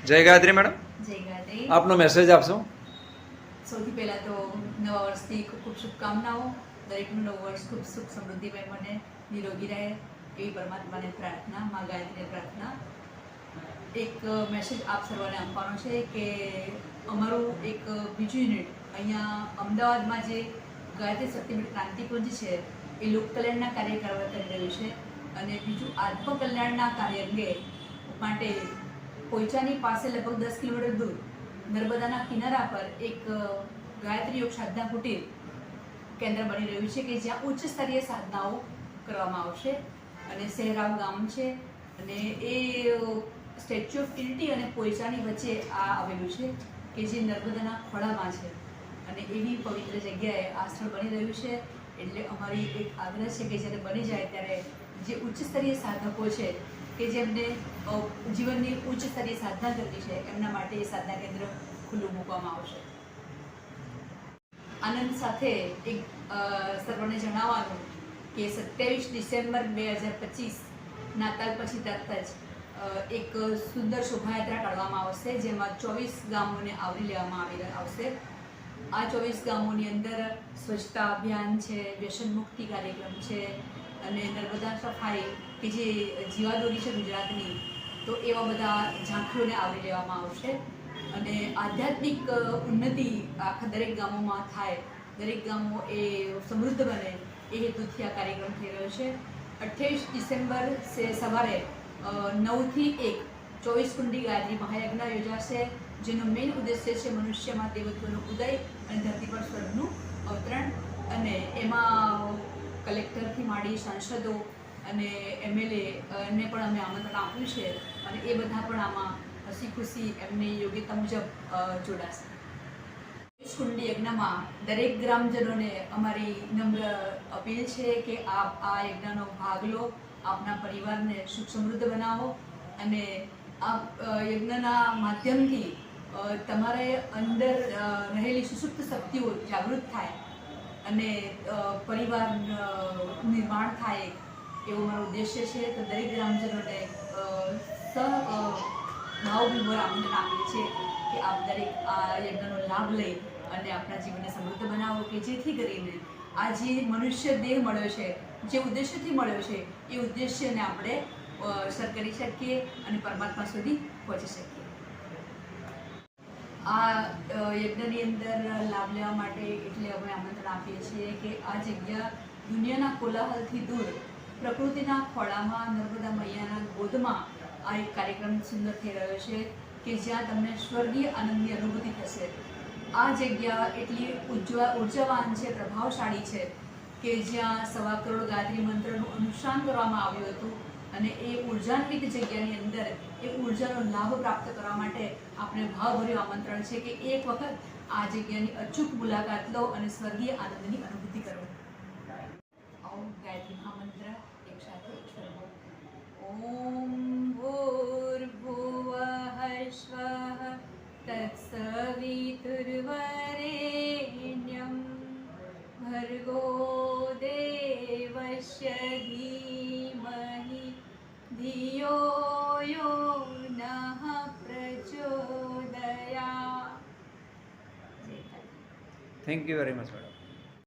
જય ગાયત્રી મેડમ, જય ગાયત્રી। આપનો મેસેજ આપશો। સૌથી પહેલા તો નવા વર્ષથી ખૂબ ખૂબ શુભકામનાઓ। દરેકનું નવું વર્ષ ખૂબ સુખ સમૃદ્ધિમય બને, નિરોગી રહે એવી પરમાત્માને પ્રાર્થના, મા ગાયત્રીને પ્રાર્થના। એક મેસેજ આપ સર્વને આપવાનો છે કે અમારું એક બીજું યુનિટ અહીંયા અમદાવાદમાં જે ગાયત્રી શક્તિપીઠ ક્રાંતિકુંજ છે એ લોકકલ્યાણના કાર્ય કરવા કરી રહ્યું છે, અને બીજું આત્મકલ્યાણના કાર્ય અંગે માટે પોઈચાની પાસે લગભગ 10 કિલોમીટર દૂર નર્મદાના કિનારા પર એક ગાયત્રી યોગ સાધના કુટીર કેન્દ્ર બની રહ્યું છે કે જ્યાં ઉચ્ચ સ્તરીય સાધનાઓ કરવામાં આવશે। અને સહેરાવ ગામ છે અને એ સ્ટેચ્યુ ઓફ યુનિટી અને પોઈચાની વચ્ચે આ આવેલું છે કે જે નર્મદાના ખોળામાં છે, અને એવી પવિત્ર જગ્યાએ આ સ્થળ બની રહ્યું છે। એટલે અમારી એક આગ્રહ છે કે જ્યારે બની જાય ત્યારે જે ઉચ્ચ સ્તરીય સાધકો છે કે જેમને જીવનની ઉચ્ચ સ્તરીય સાધના કરવી છે એમના માટે એ સાધના કેન્દ્ર ખુલ્લું મૂકવામાં આવશે। આનંદ સાથે એક સર્વને જણાવવાનું કે 27 ડિસેમ્બર 2025 નાતાલ પછી તરત જ એક સુંદર શોભાયાત્રા કાઢવામાં આવશે, જેમાં 24 ગામોને આવરી લેવામાં આવશે। આ 24 ગામોની અંદર સ્વચ્છતા અભિયાન છે, વ્યસન મુક્તિ કાર્યક્રમ છે, અને નર્મદા સફાઈ કે જે જીવાદોરી છે ગુજરાતની, તો એવા બધા ઝાંખીઓને આવરી લેવામાં આવશે। અને આધ્યાત્મિક ઉન્નતિ આખા દરેક ગામોમાં થાય, દરેક ગામો એ સમૃદ્ધ બને એ હેતુથી આ કાર્યક્રમ થઈ રહ્યો છે। 28 ડિસેમ્બર સવારે 9 થી 1 24 કુંડી ગાયત્રી મહાયજ્ઞ યોજાશે, જેનો મેઇન ઉદ્દેશ્ય છે મનુષ્યમાં દેવત્વનો ઉદય અને ધરતી પર સ્વર્ગનું અવતરણ। અને એમાં કલેક્ટરથી માંડી સાંસદો અને MLA ને પણ અમે આમંત્રણ આપ્યું છે, અને એ બધા પણ આમાં હસી ખુશી એમની યોગ્યતા મુજબ જોડાશે। કુંડી યજ્ઞમાં દરેક ગ્રામજનોને અમારી નમ્ર અપીલ છે કે આપ આ યજ્ઞનો ભાગ લો, આપના પરિવારને સુખ સમૃદ્ધ બનાવો, અને આ યજ્ઞના માધ્યમથી તમારે અંદર રહેલી સુસુપ્ત શક્તિઓ જાગૃત થાય અને પરિવાર નિર્માણ થાય એવો મારો ઉદ્દેશ્ય છે। તો દરેક ગ્રામજનોને ભાવભીભોર આમંત્રણ આપીએ છીએ કે આપ દરેક આ યજ્ઞનો લાભ લઈ અને આપણા જીવનને સમૃદ્ધ બનાવો, કે જેથી કરીને આ જે મનુષ્ય દેહ મળ્યો છે, જે ઉદ્દેશ્યથી મળ્યો છે, એ ઉદ્દેશ્યને આપણે સર કરી શકીએ અને પરમાત્મા સુધી પહોંચી શકીએ। આ યજ્ઞની અંદર લાભ લેવા માટે એટલે અમે આમંત્રણ આપીએ છીએ કે આ જગ્યા દુનિયાના કોલાહલથી દૂર પ્રકૃતિના ખોળામાં નર્મદા મૈયાના ગોદમાં આ એક કાર્યક્રમ સુંદર થઈ રહ્યો છે કે જ્યાં તમને સ્વર્ગીય આનંદની અનુભૂતિ થશે। આ જગ્યા એટલી ઉર્જાવાન છે, પ્રભાવશાળી છે કે જ્યાં 1.25 કરોડ ગાયત્રી મંત્રનું અનુષ્ઠાન કરવામાં આવ્યું હતું, અને એ ઉર્જાન્વિત જગ્યાની અંદર એ ઉર્જાનો લાભ પ્રાપ્ત કરવા માટે આપણે ભાવભર્યું આમંત્રણ છે કે એક વખત આ જગ્યાની અચૂક મુલાકાત લો અને સ્વર્ગીય આનંદની અનુભૂતિ કરો। ઓમ ગાયત્રી મહામંત્ર એક સાથે ઓમ ભૂર્ભુવઃ સ્વઃ તત્સવિતુર્વરેણ્યં ભર્ગો દેવસ્ય ધીમહિ ધિયો યો નઃ પ્રચોદયાत्। Thank you very much madam.